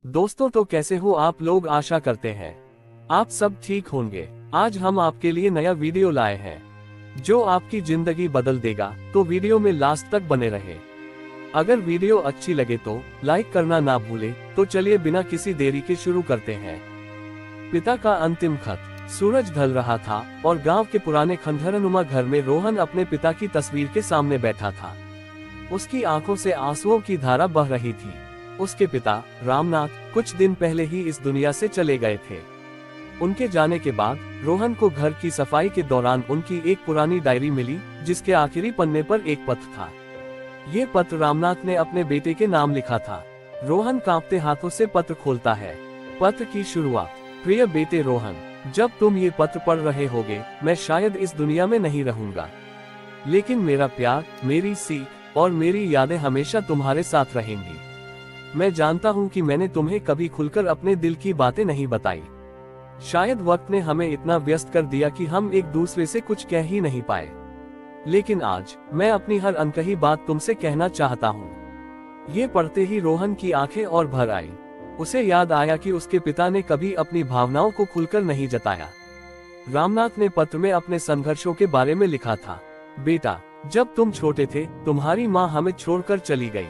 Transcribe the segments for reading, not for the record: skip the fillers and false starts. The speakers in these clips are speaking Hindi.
दोस्तों, तो कैसे हो आप लोग। आशा करते हैं आप सब ठीक होंगे। आज हम आपके लिए नया वीडियो लाए हैं जो आपकी जिंदगी बदल देगा, तो वीडियो में लास्ट तक बने रहे। अगर वीडियो अच्छी लगे तो लाइक करना ना भूले। तो चलिए बिना किसी देरी के शुरू करते हैं। पिता का अंतिम खत। सूरज ढल रहा था और गांव के पुराने खंडहरनुमा घर में रोहन अपने पिता की तस्वीर के सामने बैठा था। उसकी आंखों से आंसुओं की धारा बह रही थी। उसके पिता रामनाथ कुछ दिन पहले ही इस दुनिया से चले गए थे। उनके जाने के बाद रोहन को घर की सफाई के दौरान उनकी एक पुरानी डायरी मिली, जिसके आखिरी पन्ने पर एक पत्र था। ये पत्र रामनाथ ने अपने बेटे के नाम लिखा था। रोहन कांपते हाथों से पत्र खोलता है। पत्र की शुरुआत। प्रिय बेटे रोहन, जब तुम ये पत्र पढ़ रहे होगे, मैं शायद इस दुनिया में नहीं रहूंगा, लेकिन मेरा प्यार, मेरी सीख और मेरी यादें हमेशा तुम्हारे साथ रहेंगी। मैं जानता हूं कि मैंने तुम्हें कभी खुलकर अपने दिल की बातें नहीं बताई। शायद वक्त ने हमें इतना व्यस्त कर दिया कि हम एक दूसरे से कुछ कह ही नहीं पाए, लेकिन आज मैं अपनी हर अनकही बात तुमसे कहना चाहता हूं। ये पढ़ते ही रोहन की आंखें और भर आई। उसे याद आया कि उसके पिता ने कभी अपनी भावनाओं को खुलकर नहीं जताया। रामनाथ ने पत्र में अपने संघर्षों के बारे में लिखा था। बेटा, जब तुम छोटे थे, तुम्हारी माँ हमें छोड़कर चली गई।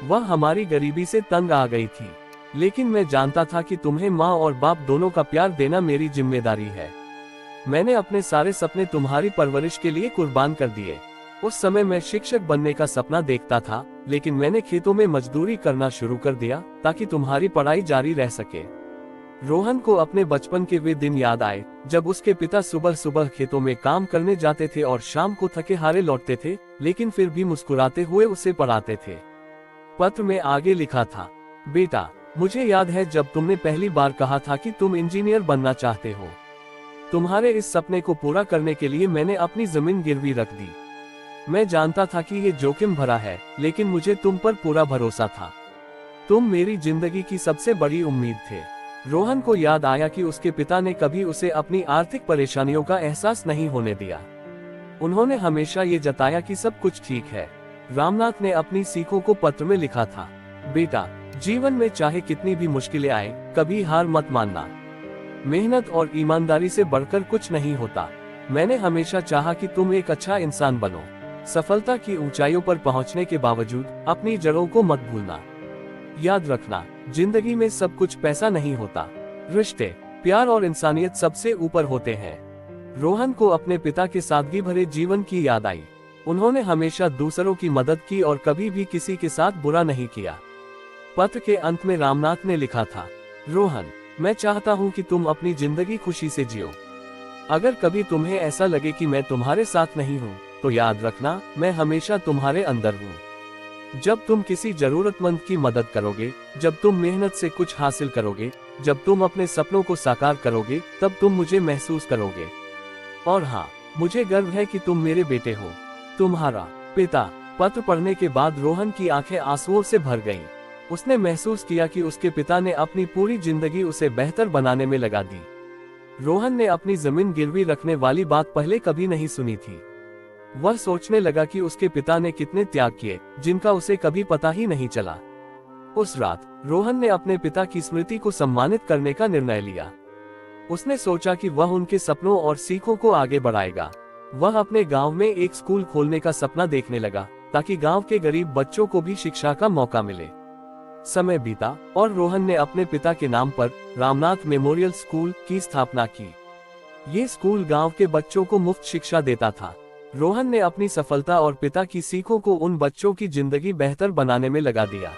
वह हमारी गरीबी से तंग आ गई थी, लेकिन मैं जानता था कि तुम्हें माँ और बाप दोनों का प्यार देना मेरी जिम्मेदारी है। मैंने अपने सारे सपने तुम्हारी परवरिश के लिए कुर्बान कर दिए। उस समय मैं शिक्षक बनने का सपना देखता था, लेकिन मैंने खेतों में मजदूरी करना शुरू कर दिया ताकि तुम्हारी पढ़ाई जारी रह सके। रोहन को अपने बचपन के वे दिन याद आए जब उसके पिता सुबह सुबह खेतों में काम करने जाते थे और शाम को थके हारे लौटते थे, लेकिन फिर भी मुस्कुराते हुए उसे पढ़ाते थे। पत्र में आगे लिखा था, बेटा, मुझे याद है जब तुमने पहली बार कहा था कि तुम इंजीनियर बनना चाहते हो। तुम्हारे इस सपने को पूरा करने के लिए मैंने अपनी जमीन गिरवी रख दी। मैं जानता था कि ये जोखिम भरा है, लेकिन मुझे तुम पर पूरा भरोसा था। तुम मेरी जिंदगी की सबसे बड़ी उम्मीद थे। रोहन को याद आया कि उसके पिता ने कभी उसे अपनी आर्थिक परेशानियों का एहसास नहीं होने दिया। उन्होंने हमेशा ये जताया कि सब कुछ ठीक है। रामनाथ ने अपनी सीखों को पत्र में लिखा था। बेटा, जीवन में चाहे कितनी भी मुश्किलें आए, कभी हार मत मानना। मेहनत और ईमानदारी से बढ़कर कुछ नहीं होता। मैंने हमेशा चाहा कि तुम एक अच्छा इंसान बनो। सफलता की ऊंचाइयों पर पहुंचने के बावजूद अपनी जड़ों को मत भूलना। याद रखना, जिंदगी में सब कुछ पैसा नहीं होता। रिश्ते, प्यार और इंसानियत सबसे ऊपर होते हैं। रोहन को अपने पिता के सादगी भरे जीवन की याद आई। उन्होंने हमेशा दूसरों की मदद की और कभी भी किसी के साथ बुरा नहीं किया। पत्र के अंत में रामनाथ ने लिखा था, रोहन, मैं चाहता हूं कि तुम अपनी जिंदगी खुशी से जियो। अगर कभी तुम्हें ऐसा लगे कि मैं तुम्हारे साथ नहीं हूं, तो याद रखना, मैं हमेशा तुम्हारे अंदर हूं। जब तुम किसी जरूरतमंद की मदद करोगे, जब तुम मेहनत से कुछ हासिल करोगे, जब तुम अपने सपनों को साकार करोगे, तब तुम मुझे महसूस करोगे। और हाँ, मुझे गर्व है कि तुम मेरे बेटे हो। तुम्हारा पिता। पत्र पढ़ने के बाद रोहन की आंखें आंसुओं से भर गईं। उसने महसूस किया कि उसके पिता ने अपनी पूरी जिंदगी उसे बेहतर बनाने में लगा दी। रोहन ने अपनी जमीन गिरवी रखने वाली बात पहले कभी नहीं सुनी थी। वह सोचने लगा कि उसके पिता ने कितने त्याग किए, जिनका उसे कभी पता ही नहीं चला। उस रात रोहन ने अपने पिता की स्मृति को सम्मानित करने का निर्णय लिया। उसने सोचा कि वह उनके सपनों और सीखों को आगे बढ़ाएगा। वह अपने गांव में एक स्कूल खोलने का सपना देखने लगा, ताकि गांव के गरीब बच्चों को भी शिक्षा का मौका मिले। समय बीता और रोहन ने अपने पिता के नाम पर रामनाथ मेमोरियल स्कूल की स्थापना की। ये स्कूल गांव के बच्चों को मुफ्त शिक्षा देता था। रोहन ने अपनी सफलता और पिता की सीखों को उन बच्चों की जिंदगी बेहतर बनाने में लगा दिया।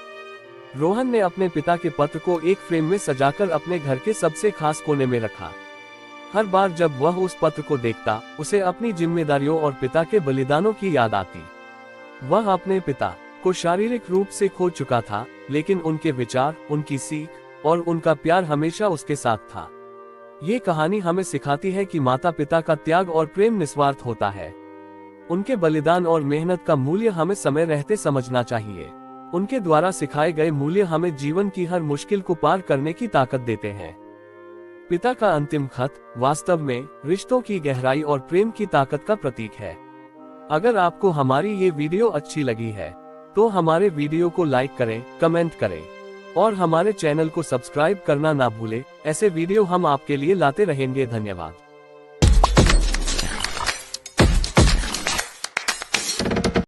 रोहन ने अपने पिता के पत्र को एक फ्रेम में सजाकर अपने घर के सबसे खास कोने में रखा। हर बार जब वह उस पत्र को देखता, उसे अपनी जिम्मेदारियों और पिता के बलिदानों की याद आती। वह अपने पिता को शारीरिक रूप से खो चुका था, लेकिन उनके विचार, उनकी सीख और उनका प्यार हमेशा उसके साथ था। ये कहानी हमें सिखाती है कि माता पिता का त्याग और प्रेम निस्वार्थ होता है। उनके बलिदान और मेहनत का मूल्य हमें समय रहते समझना चाहिए। उनके द्वारा सिखाए गए मूल्य हमें जीवन की हर मुश्किल को पार करने की ताकत देते हैं। पिता का अंतिम खत वास्तव में रिश्तों की गहराई और प्रेम की ताकत का प्रतीक है। अगर आपको हमारी ये वीडियो अच्छी लगी है, तो हमारे वीडियो को लाइक करें, कमेंट करें और हमारे चैनल को सब्सक्राइब करना ना भूले। ऐसे वीडियो हम आपके लिए लाते रहेंगे। धन्यवाद।